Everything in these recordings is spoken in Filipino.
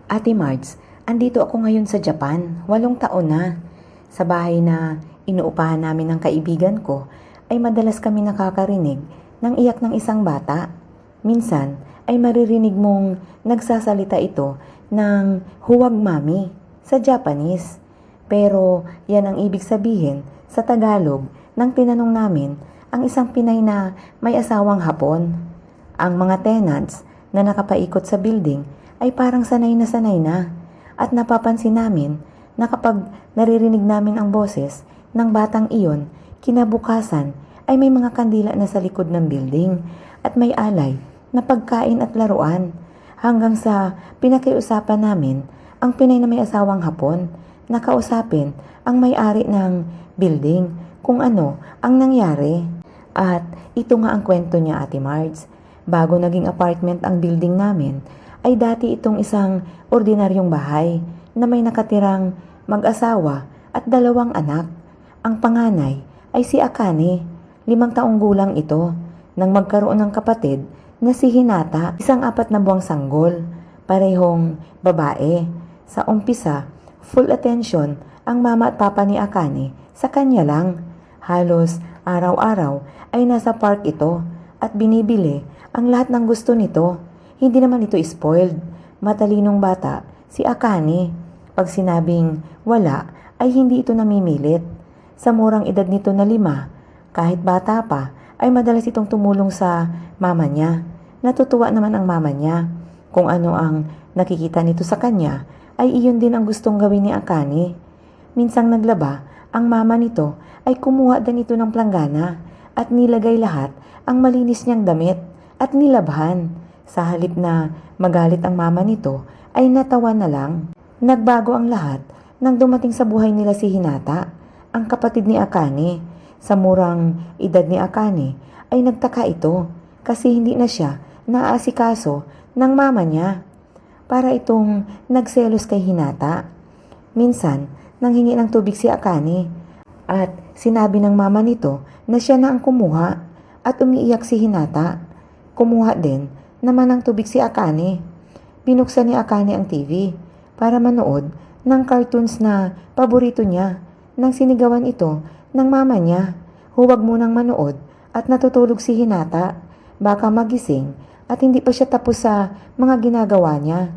Ate Margs, andito ako ngayon sa Japan, 8 taon na. Sa bahay na inuupahan namin ng kaibigan ko, ay madalas kami nakakarinig ng iyak ng isang bata. Minsan ay maririnig mong nagsasalita ito ng huwag mami sa Japanese. Pero yan ang ibig sabihin sa Tagalog nang tinanong namin ang isang Pinay na may asawang Hapon. Ang mga tenants na nakapaikot sa building ay parang sanay na at napapansin namin na kapag naririnig namin ang boses ng batang iyon, kinabukasan ay may mga kandila na sa likod ng building at may alay na pagkain at laruan hanggang sa pinakiusapan namin ang Pinay na may asawang Hapon na kausapin ang may-ari ng building kung ano ang nangyari. At ito nga ang kwento niya, Ate Margs. Bago naging apartment ang building namin, ay dati itong isang ordinaryong bahay na may nakatirang mag-asawa at 2 anak. Ang panganay ay si Akane, 5 taong gulang ito, nang magkaroon ng kapatid na si Hinata, isang 4 na buwang sanggol, parehong babae. Sa umpisa, full attention ang mama at papa ni Akane sa kanya lang. Halos araw-araw ay nasa park ito at binibili ang lahat ng gusto nito. Hindi naman ito spoiled. Matalinong bata si Akane. Pag sinabing wala, ay hindi ito namimilit. Sa murang edad nito na 5, kahit bata pa, ay madalas itong tumulong sa mama niya. Natutuwa naman ang mama niya. Kung ano ang nakikita nito sa kanya, ay iyon din ang gustong gawin ni Akane. Minsang naglaba, ang mama nito ay kumuha din ito ng planggana at nilagay lahat ang malinis niyang damit at nilabhan. Sa halip na magalit ang mama nito, ay natawa na lang. Nagbago ang lahat nang dumating sa buhay nila si Hinata, ang kapatid ni Akane. Sa murang edad ni Akane, ay nagtaka ito kasi hindi na siya naaasikaso ng mama niya. Para itong nagselos kay Hinata. Minsan, nanghingi ng tubig si Akane at sinabi ng mama nito na siya na ang kumuha at umiiyak si Hinata. Kumuha din naman ng tubig si Akane. Binuksan ni Akane ang TV para manood ng cartoons na paborito niya. Nang sinigawan ito ng mama niya, huwag munang manood at natutulog si Hinata. Baka magising at hindi pa siya tapos sa mga ginagawa niya.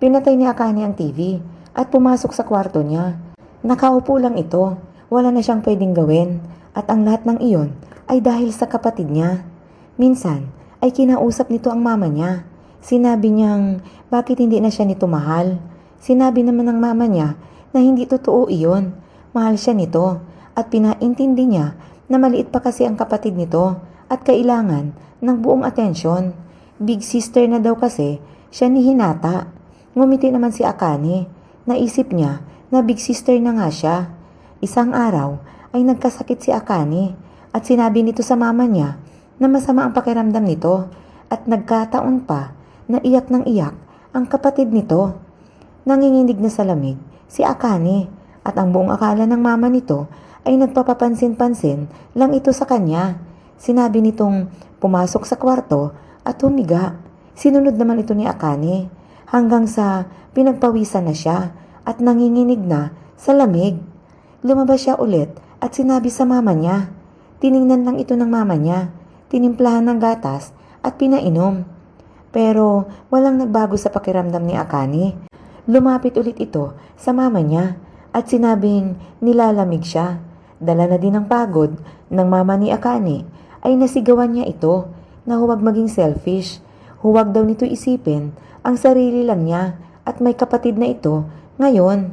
Pinatay ni Akane ang TV at pumasok sa kwarto niya. Nakaupo lang ito, wala na siyang pwedeng gawin at ang lahat ng iyon ay dahil sa kapatid niya. Minsan ay kinausap nito ang mama niya. Sinabi niyang bakit hindi na siya nito mahal. Sinabi naman ng mama niya na hindi totoo iyon. Mahal siya nito at pinaintindi niya na maliit pa kasi ang kapatid nito at kailangan ng buong atensyon. Big sister na daw kasi siya ni Hinata. Ngumiti naman si Akane. Naisip niya na big sister na nga siya. Isang araw ay nagkasakit si Akane at sinabi nito sa mama niya na masama ang pakiramdam nito at nagkataon pa na iyak ng iyak ang kapatid nito. Nanginginig na sa lamig si Akane at ang buong akala ng mama nito ay nagpapapansin-pansin lang ito sa kanya. Sinabi nitong pumasok sa kwarto at humiga. Sinunod naman ito ni Akane hanggang sa pinagpawisan na siya at nanginginig na sa lamig. Lumabas siya ulit at sinabi sa mama niya. Tiningnan lang ito ng mama niya, tinimplahan ng gatas at pinainom. Pero walang nagbago sa pakiramdam ni Akane. Lumapit ulit ito sa mama niya at sinabing nilalamig siya. Dala na din ng pagod ng mama ni Akane ay nasigawan niya ito na huwag maging selfish. Huwag daw nito isipin ang sarili lang niya at may kapatid na ito ngayon.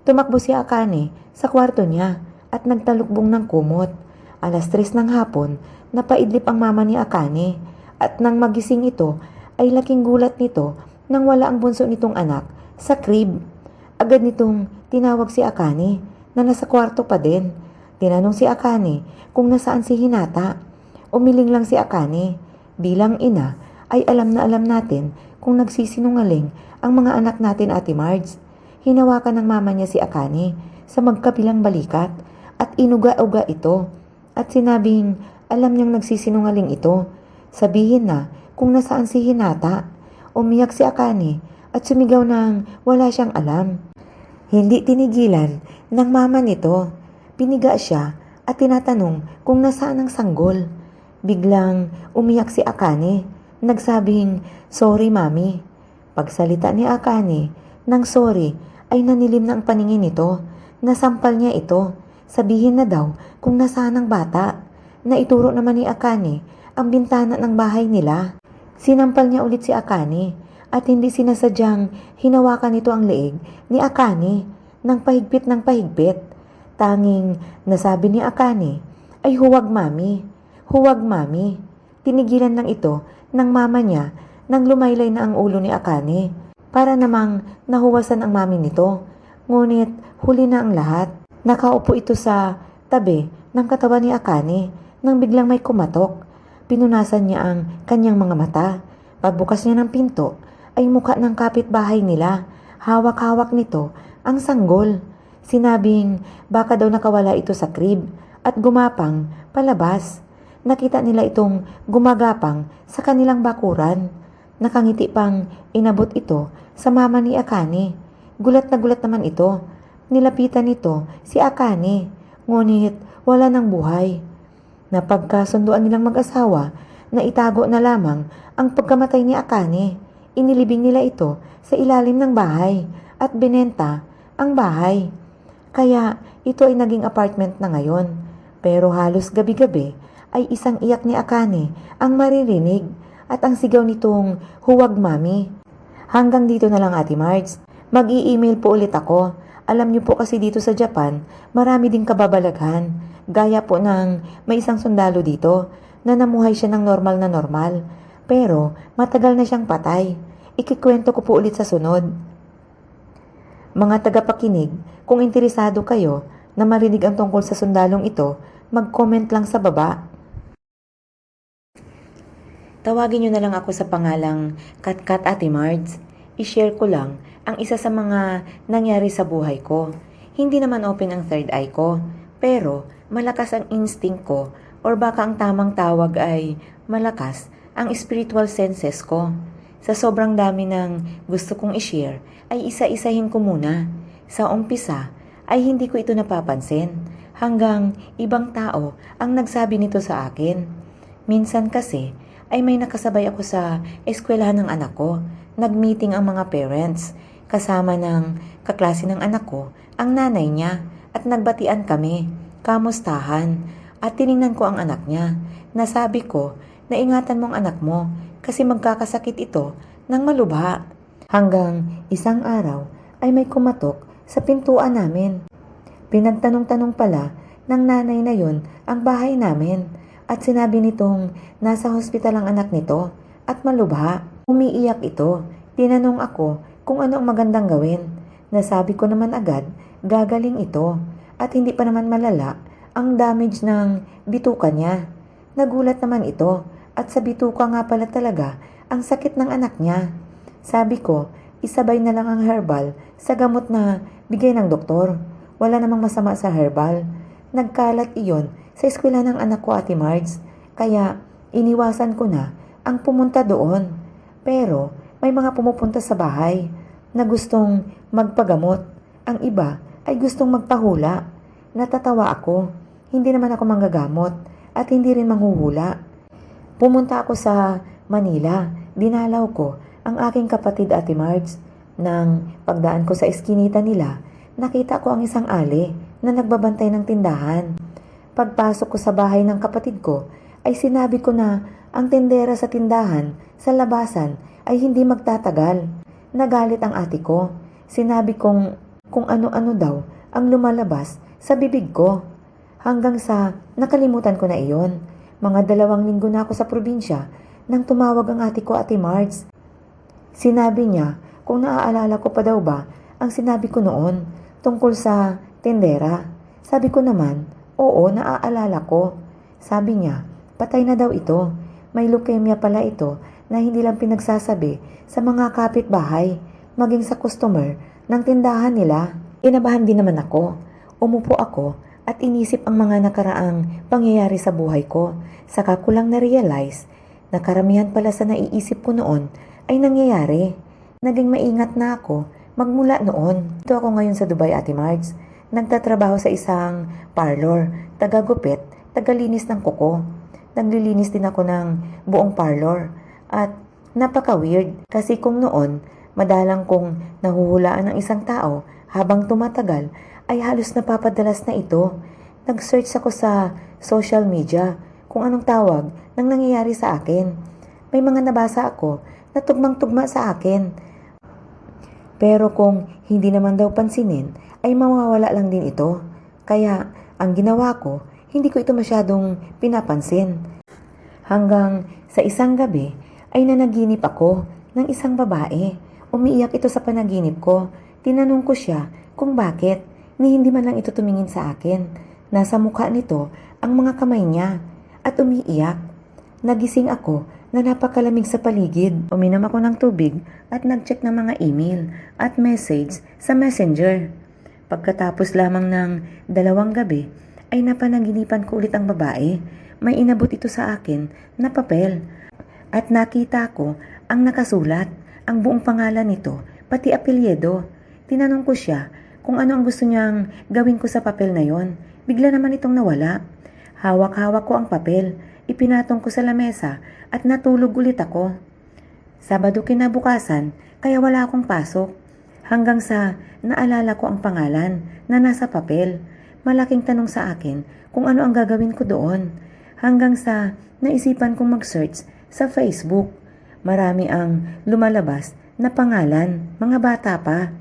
Tumakbo si Akane sa kwarto niya at nagtalukbong ng kumot. 3:00 ng hapon, napaidlip ang mama ni Akane at nang magising ito ay laking gulat nito nang wala ang bunso nitong anak sa crib. Agad nitong tinawag si Akane na nasa kwarto pa din. Tinanong si Akane kung nasaan si Hinata. Umiling lang si Akane. Bilang ina ay alam na alam natin kung nagsisinungaling ang mga anak natin, Ate Margs. Hinawakan ng mama niya si Akane sa magkabilang balikat at inuga-uga ito at sinabing alam niyang nagsisinungaling ito. Sabihin na kung nasaan si Hinata. Umiyak si Akane at sumigaw ng wala siyang alam. Hindi tinigilan ng mama nito. Piniga siya at tinatanong kung nasaan ang sanggol. Biglang umiyak si Akane. Nagsabing, "Sorry, mami." Pagsalita ni Akane ng sorry ay nanilim na ang paningin nito. Nasampal niya ito. Sabihin na daw kung nasaan ang bata. Naituro naman ni Akane ang bintana ng bahay nila. Sinampal niya ulit si Akane at hindi sinasadyang hinawakan nito ang leeg ni Akane ng pahigpit ng pahigpit. Tanging nasabi ni Akane ay huwag mami, huwag mami. Tinigilan lang ito ng mama niya nang lumaylay na ang ulo ni Akane para namang nahuwasan ang mami nito. Ngunit huli na ang lahat. Nakaupo ito sa tabi ng katawan ni Akane nang biglang may kumatok. Pinunasan niya ang kanyang mga mata. Pagbukas niya ng pinto ay mukha ng kapitbahay nila. Hawak-hawak nito ang sanggol. Sinabing baka daw nakawala ito sa crib at gumapang palabas. Nakita nila itong gumagapang sa kanilang bakuran. Nakangiti pang inabot ito sa mama ni Akane. Gulat na gulat naman ito. Nilapitan nito si Akane, ngunit wala ng buhay. Napagkasunduan nilang mag-asawa na itago na lamang ang pagkamatay ni Akane. Inilibing nila ito sa ilalim ng bahay at binenta ang bahay. Kaya ito ay naging apartment na ngayon. Pero halos gabi-gabi ay isang iyak ni Akane ang maririnig at ang sigaw nitong huwag mami. Hanggang dito na lang, Ate Margs. Mag-i-email po ulit ako. Alam niyo po kasi dito sa Japan, marami ding kababalaghan. Gaya po ng may isang sundalo dito na namuhay siya ng normal na normal. Pero matagal na siyang patay. Ikikwento ko po ulit sa sunod. Mga tagapakinig, kung interesado kayo na marinig ang tungkol sa sundalong ito, mag-comment lang sa baba. Tawagin niyo na lang ako sa pangalang Katkat Ate Margs. I-share ko lang ang isa sa mga nangyari sa buhay ko. Hindi naman open ang third eye ko, pero malakas ang instinct ko or baka ang tamang tawag ay malakas ang spiritual senses ko. Sa sobrang dami ng gusto kong i-share ay isa-isahin ko muna. Sa umpisa ay hindi ko ito napapansin hanggang ibang tao ang nagsabi nito sa akin. Minsan kasi ay may nakasabay ako sa eskwelahan ng anak ko. Nag-meeting ang mga parents kasama ng kaklase ng anak ko, ang nanay niya at nagbatian kami. Kamustahan at tiningnan ko ang anak niya. Nasabi ko na ingatan mo ang anak mo kasi magkakasakit ito ng malubha. Hanggang isang araw ay may kumatok sa pintuan namin. Pinagtanong-tanong pala ng nanay na yun ang bahay namin at sinabi nitong nasa hospital ang anak nito at malubha. Umiiyak ito. Tinanong ako kung ano ang magandang gawin. Nasabi ko naman agad gagaling ito. At hindi pa naman malala ang damage ng bituka niya. Nagulat naman ito at sa bituka nga pala talaga ang sakit ng anak niya. Sabi ko, isabay na lang ang herbal sa gamot na bigay ng doktor. Wala namang masama sa herbal. Nagkalat iyon sa eskwela ng anak ko, Ate Margs. Kaya iniwasan ko na ang pumunta doon. Pero may mga pumupunta sa bahay na gustong magpagamot. Ang iba ay gustong magpahula. Natatawa ako. Hindi naman ako manggagamot at hindi rin manghuhula. Pumunta ako sa Manila. Dinalaw ko ang aking kapatid, Ate Margs. Nang pagdaan ko sa eskinita nila, nakita ko ang isang ali na nagbabantay ng tindahan. Pagpasok ko sa bahay ng kapatid ko, ay sinabi ko na ang tindera sa tindahan sa labasan ay hindi magtatagal. Nagalit ang ate ko. Sinabi kong kung ano-ano daw ang lumalabas sa bibig ko. Hanggang sa nakalimutan ko na iyon. Mga 2 linggo na ako sa probinsya nang tumawag ang ate ko, Ate Margs. Sinabi niya kung naaalala ko pa daw ba ang sinabi ko noon tungkol sa tindera. Sabi ko naman, oo, naaalala ko. Sabi niya, patay na daw ito. May leukemia pala ito na hindi lang pinagsasabi sa mga kapitbahay, maging sa customer ng tindahan nila. Inabahan din naman ako. Umupo ako at inisip ang mga nakaraang pangyayari sa buhay ko. Saka ko lang na-realize na karamihan pala sa naiisip ko noon ay nangyayari. Naging maingat na ako magmula noon. Dito ako ngayon sa Dubai, Ate Margs. Nagtatrabaho sa isang parlor, taga-gupit, taga-linis ng kuko. Naglilinis din ako ng buong parlor. At napaka-weird kasi kung noon, madalang kong nahuhulaan ng isang tao habang tumatagal ay halos napapadalas na ito. Nag-search ako sa social media kung anong tawag ng nangyayari sa akin. May mga nabasa ako na tugmang-tugma sa akin. Pero kung hindi naman daw pansinin, ay mawawala lang din ito. Kaya ang ginawa ko, hindi ko ito masyadong pinapansin. Hanggang sa isang gabi ay nanaginip ako ng isang babae. Umiiyak ito sa panaginip ko. Tinanong ko siya kung bakit ni hindi man lang ito tumingin sa akin. Nasa mukha nito ang mga kamay niya at umiiyak. Nagising ako na napakalamig sa paligid. Uminom ako ng tubig at nag-check ng mga email at message sa Messenger. Pagkatapos lamang ng 2 gabi ay napanaginipan ko ulit ang babae. May inabot ito sa akin na papel at nakita ko ang nakasulat, ang buong pangalan nito, pati apelyido. Tinanong ko siya kung ano ang gusto niyang gawin ko sa papel na yon. Bigla naman itong nawala. Hawak-hawak ko ang papel, ipinatong ko sa lamesa at natulog ulit ako. Sabado kinabukasan, kaya wala akong pasok. Hanggang sa naalala ko ang pangalan na nasa papel. Malaking tanong sa akin kung ano ang gagawin ko doon. Hanggang sa naisipan kong mag-search sa Facebook. Marami ang lumalabas na pangalan, mga bata pa.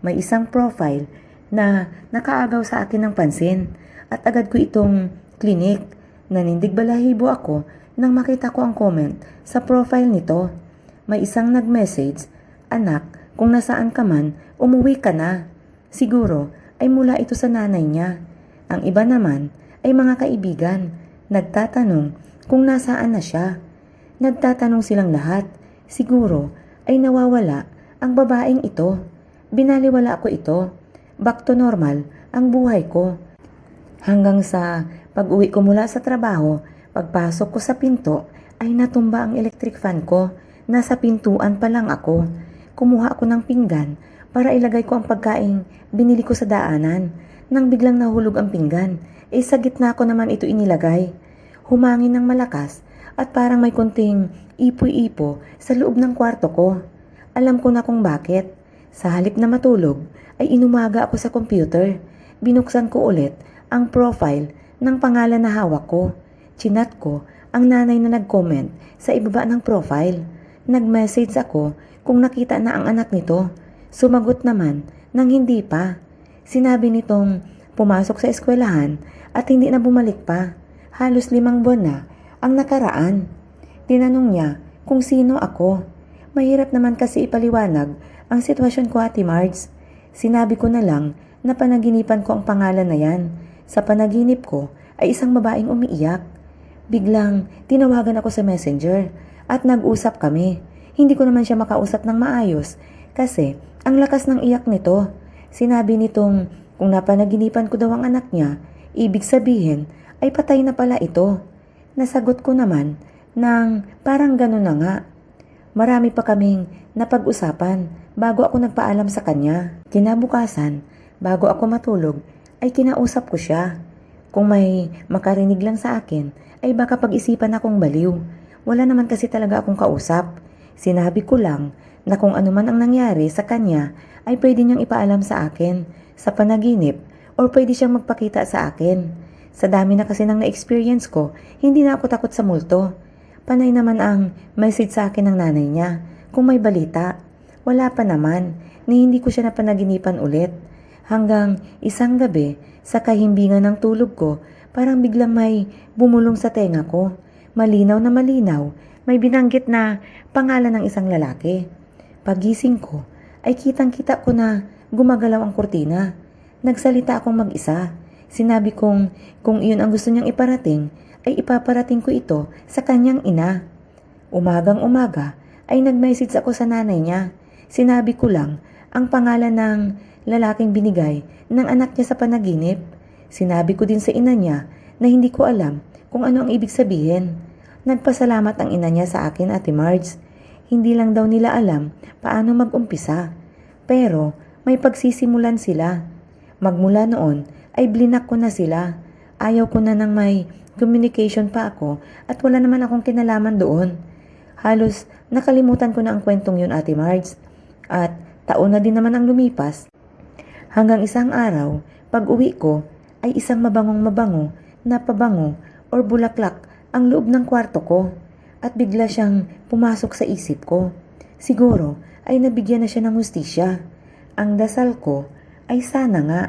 May isang profile na nakaagaw sa akin ng pansin at agad ko itong klinik. Nanindig balahibo ako nang makita ko ang comment sa profile nito. May isang nag-message, "Anak, kung nasaan ka man, umuwi ka na." Siguro ay mula ito sa nanay niya. Ang iba naman ay mga kaibigan. Nagtatanong kung nasaan na siya. Nagtatanong silang lahat. Siguro ay nawawala ang babaeng ito. Binaliwala ko ito. Back to normal ang buhay ko. Hanggang sa pag-uwi ko mula sa trabaho, pagpasok ko sa pinto ay natumba ang electric fan ko. Nasa pintuan pa lang ako. Kumuha ako ng pinggan para ilagay ko ang pagkaing binili ko sa daanan. Nang biglang nahulog ang pinggan, sa gitna ko naman ito inilagay. Humangin ng malakas at parang may konting ipoy-ipo sa loob ng kwarto ko. Alam ko na kung bakit. Sa halip na matulog, ay inumaga ako sa computer. Binuksan ko ulit ang profile ng pangalan na hawak ko. Chinat ko ang nanay na nag-comment sa ibaba ng profile. Nag-message ako kung nakita na ang anak nito. Sumagot naman nang hindi pa. Sinabi nitong pumasok sa eskwelahan at hindi na bumalik pa. Halos 5 buwan na ang nakaraan. Tinanong niya kung sino ako. Mahirap naman kasi ipaliwanag ang sitwasyon ko, Ate Margs. Sinabi ko na lang na panaginipan ko ang pangalan na yan. Sa panaginip ko ay isang babaeng umiiyak. Biglang tinawagan ako sa Messenger at nag-usap kami. Hindi ko naman siya makausap ng maayos kasi ang lakas ng iyak nito. Sinabi nitong kung napanaginipan ko daw ang anak niya, ibig sabihin ay patay na pala ito. Nasagot ko naman nang parang gano'n na nga. Marami pa kaming napag-usapan bago ako nagpaalam sa kanya. Kinabukasan, bago ako matulog, ay kinausap ko siya. Kung may makarinig lang sa akin, ay baka pag-isipan akong baliw. Wala naman kasi talaga akong kausap. Sinabi ko lang na kung ano man ang nangyari sa kanya ay pwede niyang ipaalam sa akin sa panaginip or pwede siyang magpakita sa akin. Sa dami na kasi nang na-experience ko, hindi na ako takot sa multo. Panay naman ang message sa akin ng nanay niya kung may balita. Wala pa naman ni hindi ko siya napanaginipan ulit. Hanggang isang gabi sa kahimbingan ng tulog ko, parang biglang may bumulong sa tenga ko. Malinaw na malinaw, may binanggit na pangalan ng isang lalaki. Pagising ko, ay kitang-kita ko na gumagalaw ang kurtina. Nagsalita akong mag-isa. Sinabi kong kung iyon ang gusto niyang iparating, ay ipaparating ko ito sa kanyang ina. Umagang-umaga ay nag-message ako sa nanay niya. Sinabi ko lang ang pangalan ng lalaking binigay ng anak niya sa panaginip. Sinabi ko din sa ina niya na hindi ko alam kung ano ang ibig sabihin. Nagpasalamat ang ina niya sa akin, Ate Margs. Hindi lang daw nila alam paano mag-umpisa. Pero may pagsisimulan sila. Magmula noon ay blinak ko na sila. Ayaw ko na ng may communication pa ako at wala naman akong kinalaman doon. Halos nakalimutan ko na ang kwentong yun, Ate Marge. At taon na din naman ang lumipas. Hanggang isang araw, pag uwi ko ay isang mabangong-mabango na pabango or bulaklak ang loob ng kwarto ko. At bigla siyang pumasok sa isip ko. Siguro ay nabigyan na siya ng hustisya. Ang dasal ko ay sana nga